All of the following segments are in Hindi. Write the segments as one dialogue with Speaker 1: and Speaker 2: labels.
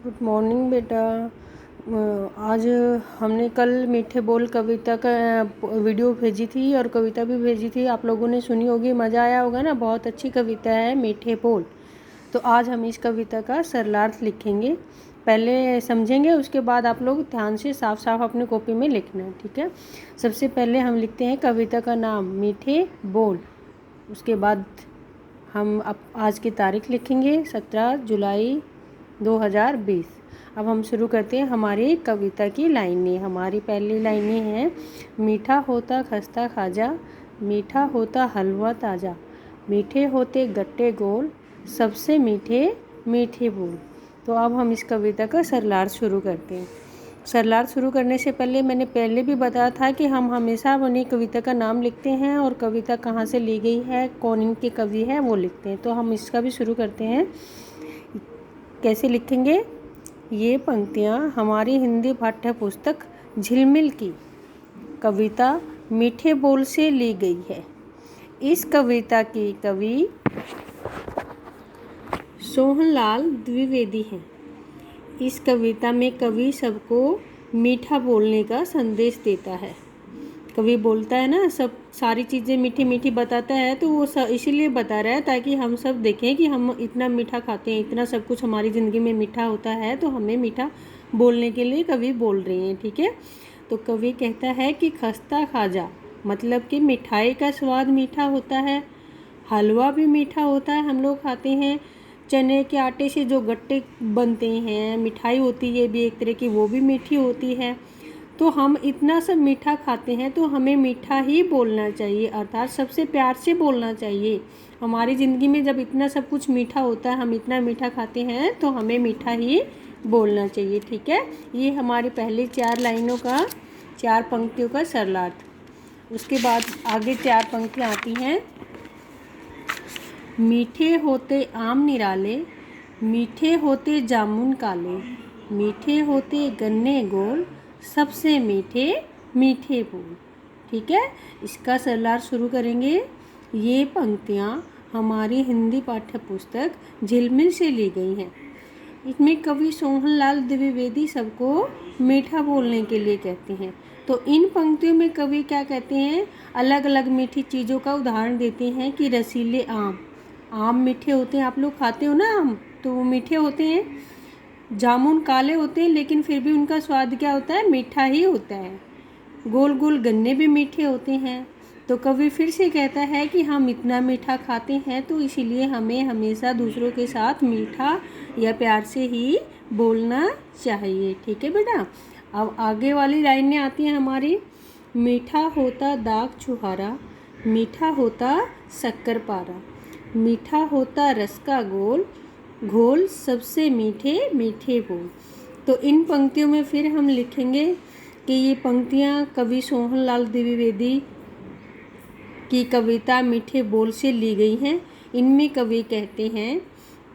Speaker 1: गुड मॉर्निंग बेटा। आज हमने कल मीठे बोल कविता का वीडियो भेजी थी और कविता भी भेजी थी, आप लोगों ने सुनी होगी, मज़ा आया होगा ना। बहुत अच्छी कविता है मीठे बोल। तो आज हम इस कविता का सरलार्थ लिखेंगे, पहले समझेंगे, उसके बाद आप लोग ध्यान से साफ साफ अपनी कॉपी में लिखना है, ठीक है। सबसे पहले हम लिखते हैं कविता का नाम मीठे बोल। उसके बाद हम आज की तारीख लिखेंगे 17 जुलाई 2020। अब हम शुरू करते हैं हमारी कविता की लाइनें। हमारी पहली लाइनें हैं, मीठा होता खस्ता खाजा, मीठा होता हलवा ताज़ा, मीठे होते गट्टे गोल, सबसे मीठे मीठे बोल। तो अब हम इस कविता का सरलार्थ शुरू करते हैं। सरलार्थ शुरू करने से पहले मैंने पहले भी बताया था कि हम हमेशा अपनी कविता का नाम लिखते हैं और कविता कहाँ से ली गई है, कौन इनके कवि है, वो लिखते हैं। तो हम इसका भी शुरू करते हैं। कैसे लिखेंगे? ये पंक्तियाँ हमारी हिंदी पाठ्य पुस्तक झिलमिल की कविता मीठे बोल से ली गई है। इस कविता की कवि सोहनलाल द्विवेदी हैं। इस कविता में कवि सबको मीठा बोलने का संदेश देता है। कवि बोलता है ना, सब सारी चीज़ें मीठी मीठी बताता है, तो वो इसीलिए बता रहा है ताकि हम सब देखें कि हम इतना मीठा खाते हैं, इतना सब कुछ हमारी ज़िंदगी में मीठा होता है, तो हमें मीठा बोलने के लिए कवि बोल रहे हैं, ठीक है। तो कवि कहता है कि खस्ता खाजा, मतलब कि मिठाई का स्वाद मीठा होता है, हलवा भी मीठा होता है, हम लोग खाते हैं। चने के आटे से जो गट्टे बनते हैं, मिठाई होती है भी एक तरह की, वो भी मीठी होती है। तो हम इतना सब मीठा खाते हैं तो हमें मीठा ही बोलना चाहिए, अर्थात सबसे प्यार से बोलना चाहिए। हमारी ज़िंदगी में जब इतना सब कुछ मीठा होता है, हम इतना मीठा खाते हैं, तो हमें मीठा ही बोलना चाहिए, ठीक है। ये हमारी पहली 4 लाइनों का, 4 पंक्तियों का सरलार्थ। उसके बाद आगे 4 पंक्तियाँ आती हैं। मीठे होते आम निराले, मीठे होते जामुन काले, मीठे होते गन्ने गोल, सबसे मीठे मीठे बोल, ठीक है। इसका सरलार्थ शुरू करेंगे। ये पंक्तियाँ हमारी हिंदी पाठ्य पुस्तक झिलमिल से ली गई हैं। इसमें कवि सोहनलाल द्विवेदी सबको मीठा बोलने के लिए कहते हैं। तो इन पंक्तियों में कवि क्या कहते हैं, अलग अलग मीठी चीज़ों का उदाहरण देते हैं कि रसीले आम मीठे होते हैं, आप लोग खाते हो ना आम, तो वो मीठे होते हैं। जामुन काले होते हैं लेकिन फिर भी उनका स्वाद क्या होता है, मीठा ही होता है। गोल गोल गन्ने भी मीठे होते हैं। तो कवि फिर से कहता है कि हम इतना मीठा खाते हैं, तो इसीलिए हमें हमेशा दूसरों के साथ मीठा या प्यार से ही बोलना चाहिए, ठीक है बेटा। अब आगे वाली लाइनें आती हैं हमारी। मीठा होता दाग छुहारा, मीठा होता शक्कर पारा, मीठा होता रस का गोल, घोल सबसे मीठे मीठे बोल। तो इन पंक्तियों में फिर हम लिखेंगे कि ये पंक्तियाँ कवि सोहनलाल द्विवेदी की कविता मीठे बोल से ली गई हैं। इनमें कवि कहते हैं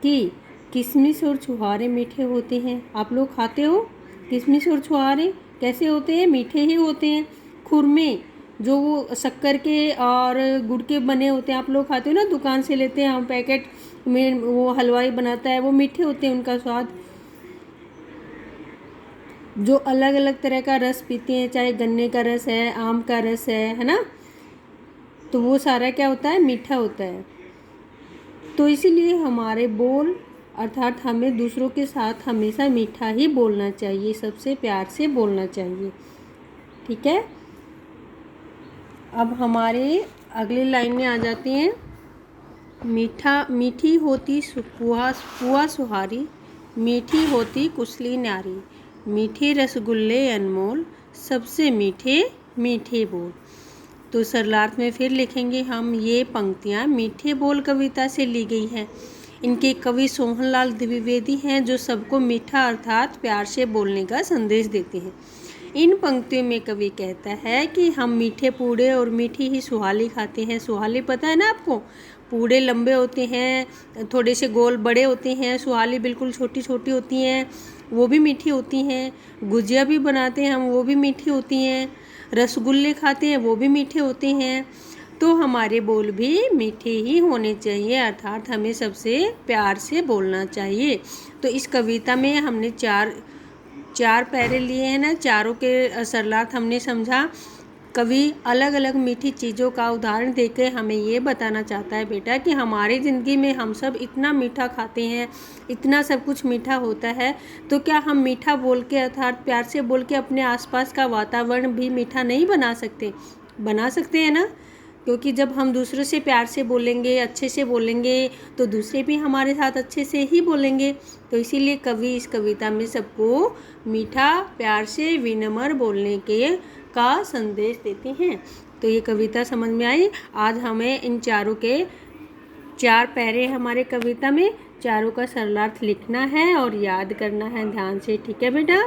Speaker 1: कि किशमिश और छुहारे मीठे होते हैं। आप लोग खाते हो किशमिश और छुहारे? कैसे होते हैं? मीठे ही होते हैं। खुरमे जो वो शक्कर के और गुड़ के बने होते हैं, आप लोग खाते हो ना, दुकान से लेते हैं हम पैकेट में, वो हलवाई बनाता है, वो मीठे होते हैं, उनका स्वाद। जो अलग अलग तरह का रस पीते हैं, चाहे गन्ने का रस है, आम का रस है ना, तो वो सारा क्या होता है, मीठा होता है। तो इसीलिए हमारे बोल, अर्थात हमें दूसरों के साथ हमेशा मीठा ही बोलना चाहिए, सबसे प्यार से बोलना चाहिए, ठीक है। अब हमारे अगली लाइन में आ जाती हैं। मीठी होती पुआ सुहारी, मीठी होती कुसली नारी, मीठे रसगुल्ले अनमोल, सबसे मीठे मीठे बोल। तो सरलार्थ में फिर लिखेंगे हम, ये पंक्तियाँ मीठे बोल कविता से ली गई हैं। इनके कवि सोहनलाल द्विवेदी हैं, जो सबको मीठा अर्थात प्यार से बोलने का संदेश देते हैं। इन पंक्तियों में कवि कहता है कि हम मीठे पूड़े और मीठी ही सुहाली खाते हैं। सुहाली पता है ना आपको? पूड़े लंबे होते हैं, थोड़े से गोल बड़े होते हैं, सुहाली बिल्कुल छोटी छोटी होती हैं, वो भी मीठी होती हैं। गुजिया भी बनाते हैं हम, वो भी मीठी होती हैं। रसगुल्ले खाते हैं, वो भी मीठे होते हैं। तो हमारे बोल भी मीठे ही होने चाहिए, अर्थात हमें सबसे प्यार से बोलना चाहिए। तो इस कविता में हमने चार पैरे लिए हैं ना, चारों के सरलार्थ हमने समझा। कवि अलग अलग मीठी चीज़ों का उदाहरण देकर हमें ये बताना चाहता है बेटा कि हमारी ज़िंदगी में हम सब इतना मीठा खाते हैं, इतना सब कुछ मीठा होता है, तो क्या हम मीठा बोल के अर्थात प्यार से बोल के अपने आसपास का वातावरण भी मीठा नहीं बना सकते? बना सकते हैं ना, क्योंकि जब हम दूसरों से प्यार से बोलेंगे, अच्छे से बोलेंगे, तो दूसरे भी हमारे साथ अच्छे से ही बोलेंगे। तो इसीलिए कवि इस कविता में सबको मीठा, प्यार से, विनम्र बोलने के का संदेश देते हैं। तो ये कविता समझ में आई। आज हमें इन चारों के 4 पैरे हमारे कविता में, चारों का सरलार्थ लिखना है और याद करना है ध्यान से। ठीक है बेटा।